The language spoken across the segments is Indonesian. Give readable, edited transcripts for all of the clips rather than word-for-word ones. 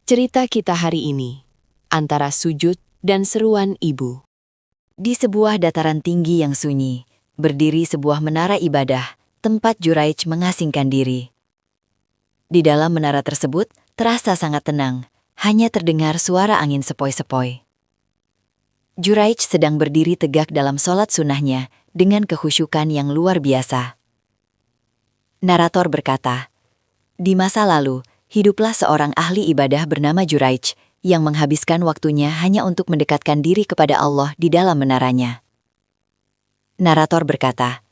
Cerita kita hari ini, antara sujud dan seruan ibu. Di sebuah dataran tinggi yang sunyi, berdiri sebuah menara ibadah, tempat Juraij mengasingkan diri. Di dalam menara tersebut, terasa sangat tenang, hanya terdengar suara angin sepoi-sepoi. Juraij sedang berdiri tegak dalam sholat sunnahnya dengan kekhusyukan yang luar biasa. Narator berkata, di masa lalu, hiduplah seorang ahli ibadah bernama Juraij yang menghabiskan waktunya hanya untuk mendekatkan diri kepada Allah di dalam menaranya. Narator berkata,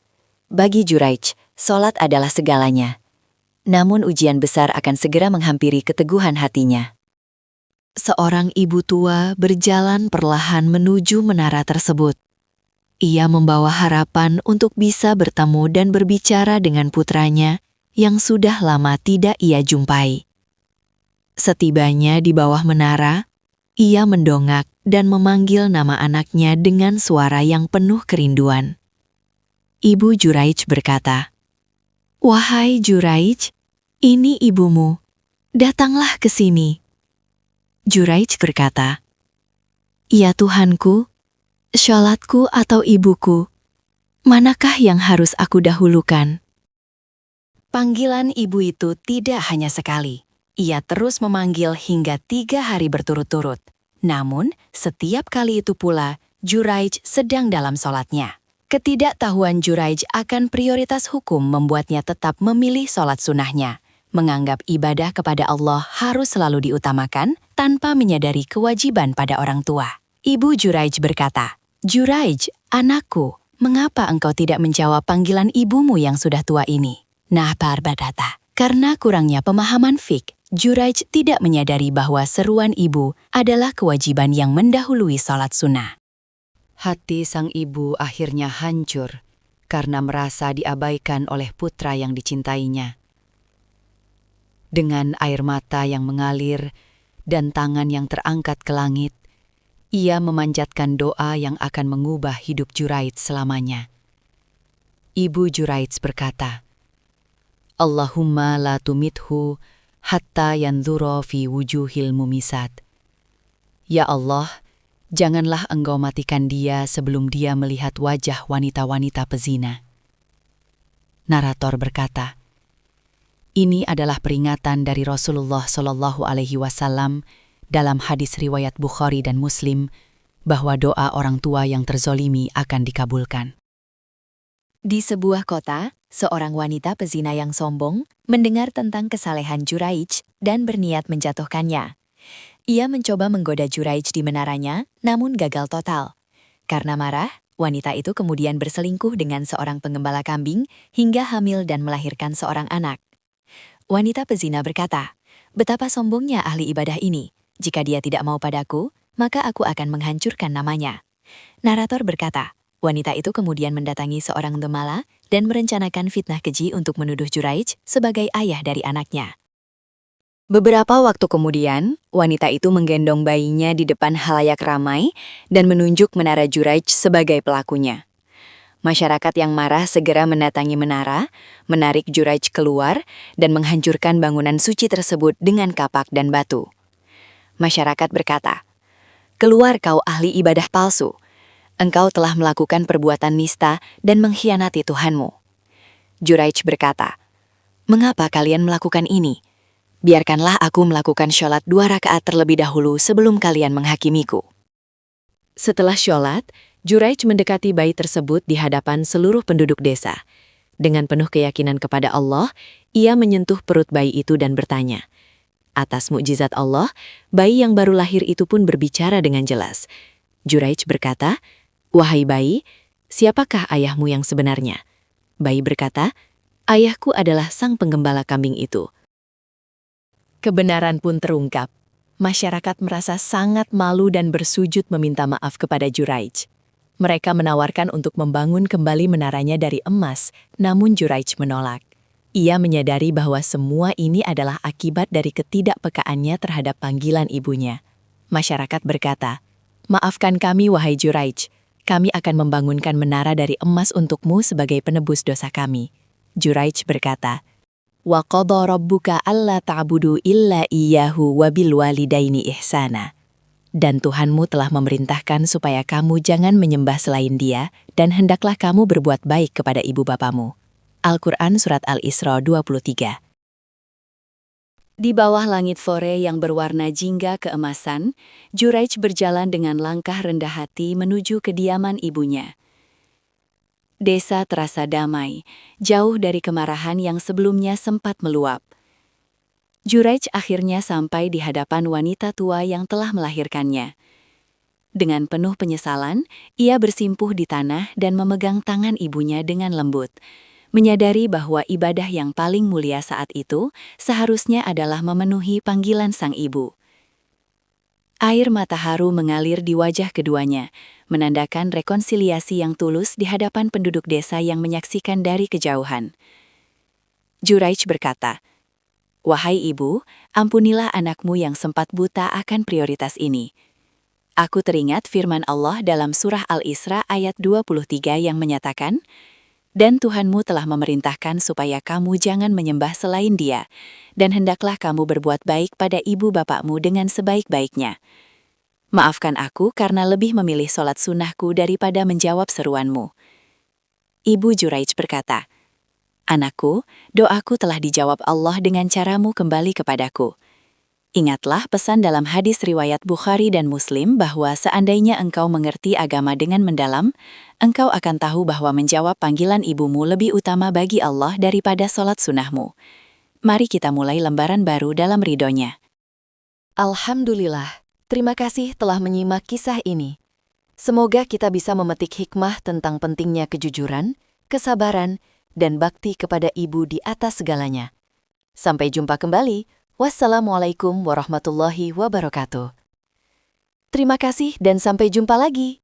bagi Juraij, sholat adalah segalanya. Namun ujian besar akan segera menghampiri keteguhan hatinya. Seorang ibu tua berjalan perlahan menuju menara tersebut. Ia membawa harapan untuk bisa bertemu dan berbicara dengan putranya yang sudah lama tidak ia jumpai. Setibanya di bawah menara, ia mendongak dan memanggil nama anaknya dengan suara yang penuh kerinduan. Ibu Juraij berkata, "Wahai Juraij, ini ibumu. Datanglah ke sini." Juraij berkata, "Ya Tuhanku, sholatku atau ibuku, manakah yang harus aku dahulukan?" Panggilan ibu itu tidak hanya sekali. Ia terus memanggil hingga 3 hari berturut-turut. Namun, setiap kali itu pula, Juraij sedang dalam sholatnya. Ketidaktahuan Juraij akan prioritas hukum membuatnya tetap memilih sholat sunnahnya. Menganggap ibadah kepada Allah harus selalu diutamakan tanpa menyadari kewajiban pada orang tua. Ibu Juraij berkata, "Juraij, anakku, mengapa engkau tidak menjawab panggilan ibumu yang sudah tua ini?" Nah, berkata, karena kurangnya pemahaman fik, Juraij tidak menyadari bahwa seruan ibu adalah kewajiban yang mendahului sholat sunnah. Hati sang ibu akhirnya hancur karena merasa diabaikan oleh putra yang dicintainya. Dengan air mata yang mengalir dan tangan yang terangkat ke langit, ia memanjatkan doa yang akan mengubah hidup Juraij selamanya. Ibu Juraij berkata, Allahumma la tumithu hatta yanzura fi wujuhil mumisat. Ya Allah, janganlah engkau matikan dia sebelum dia melihat wajah wanita-wanita pezina. Narator berkata, ini adalah peringatan dari Rasulullah SAW dalam hadis riwayat Bukhari dan Muslim bahwa doa orang tua yang terzolimi akan dikabulkan. Di sebuah kota, seorang wanita pezina yang sombong mendengar tentang kesalehan Juraij dan berniat menjatuhkannya. Ia mencoba menggoda Juraij di menaranya, namun gagal total. Karena marah, wanita itu kemudian berselingkuh dengan seorang pengembala kambing hingga hamil dan melahirkan seorang anak. Wanita pezina berkata, "Betapa sombongnya ahli ibadah ini. Jika dia tidak mau padaku, maka aku akan menghancurkan namanya." Narator berkata, wanita itu kemudian mendatangi seorang gemala dan merencanakan fitnah keji untuk menuduh Juraij sebagai ayah dari anaknya. Beberapa waktu kemudian, wanita itu menggendong bayinya di depan halayak ramai dan menunjuk menara Juraij sebagai pelakunya. Masyarakat yang marah segera mendatangi menara, menarik Juraij keluar, dan menghancurkan bangunan suci tersebut dengan kapak dan batu. Masyarakat berkata, "Keluar kau ahli ibadah palsu. Engkau telah melakukan perbuatan nista dan mengkhianati Tuhanmu." Juraij berkata, "Mengapa kalian melakukan ini? Biarkanlah aku melakukan sholat 2 rakaat terlebih dahulu sebelum kalian menghakimiku." Setelah sholat, Juraij mendekati bayi tersebut di hadapan seluruh penduduk desa. Dengan penuh keyakinan kepada Allah, ia menyentuh perut bayi itu dan bertanya. Atas mukjizat Allah, bayi yang baru lahir itu pun berbicara dengan jelas. Juraij berkata, "Wahai bayi, siapakah ayahmu yang sebenarnya?" Bayi berkata, "Ayahku adalah sang penggembala kambing itu." Kebenaran pun terungkap. Masyarakat merasa sangat malu dan bersujud meminta maaf kepada Juraij. Mereka menawarkan untuk membangun kembali menaranya dari emas, namun Juraij menolak. Ia menyadari bahwa semua ini adalah akibat dari ketidakpekaannya terhadap panggilan ibunya. Masyarakat berkata, "Maafkan kami, wahai Juraij. Kami akan membangunkan menara dari emas untukmu sebagai penebus dosa kami." Juraij berkata, Wa qadha rabbuka alla ta'budu illa iyyahu wa bil walidaini ihsana. Dan Tuhanmu telah memerintahkan supaya kamu jangan menyembah selain Dia dan hendaklah kamu berbuat baik kepada ibu bapamu. Al-Quran Surat Al-Isra 23. Di bawah langit sore yang berwarna jingga keemasan, Juraij berjalan dengan langkah rendah hati menuju kediaman ibunya. Desa terasa damai, jauh dari kemarahan yang sebelumnya sempat meluap. Juraij akhirnya sampai di hadapan wanita tua yang telah melahirkannya. Dengan penuh penyesalan, ia bersimpuh di tanah dan memegang tangan ibunya dengan lembut, menyadari bahwa ibadah yang paling mulia saat itu seharusnya adalah memenuhi panggilan sang ibu. Air mata haru mengalir di wajah keduanya, menandakan rekonsiliasi yang tulus di hadapan penduduk desa yang menyaksikan dari kejauhan. Juraij berkata, "Wahai ibu, ampunilah anakmu yang sempat buta akan prioritas ini. Aku teringat firman Allah dalam surah Al-Isra ayat 23 yang menyatakan, dan Tuhanmu telah memerintahkan supaya kamu jangan menyembah selain Dia, dan hendaklah kamu berbuat baik pada ibu bapakmu dengan sebaik-baiknya. Maafkan aku karena lebih memilih sholat sunnahku daripada menjawab seruanmu." Ibu Juraij berkata, "Anakku, doaku telah dijawab Allah dengan caramu kembali kepadaku. Ingatlah pesan dalam hadis riwayat Bukhari dan Muslim bahwa seandainya engkau mengerti agama dengan mendalam, engkau akan tahu bahwa menjawab panggilan ibumu lebih utama bagi Allah daripada sholat sunnahmu. Mari kita mulai lembaran baru dalam ridhonya." Alhamdulillah, terima kasih telah menyimak kisah ini. Semoga kita bisa memetik hikmah tentang pentingnya kejujuran, kesabaran, dan bakti kepada ibu di atas segalanya. Sampai jumpa kembali. Wassalamualaikum warahmatullahi wabarakatuh. Terima kasih dan sampai jumpa lagi.